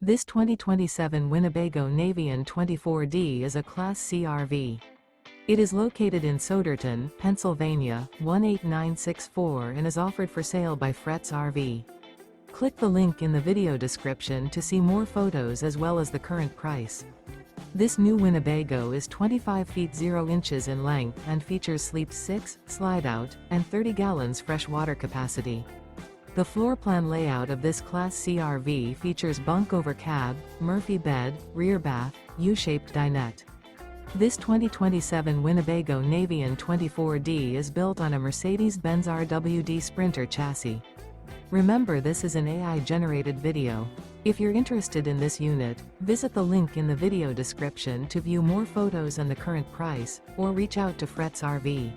This 2027 Winnebago Navion 24D is a Class C RV. It is located in Souderton, Pennsylvania, 18964 and is offered for sale by Fretz RV. Click the link in the video description to see more photos as well as the current price. This new Winnebago is 25 feet 0 inches in length and features sleep 6, slide-out, and 30 gallons fresh water capacity. The floor plan layout of this Class C RV features bunk-over cab, Murphy bed, rear bath, U-shaped dinette. This 2027 Winnebago Navion 24D is built on a Mercedes-Benz RWD Sprinter chassis. Remember, this is an AI-generated video. If you're interested in this unit, visit the link in the video description to view more photos and the current price, or reach out to Fretz RV.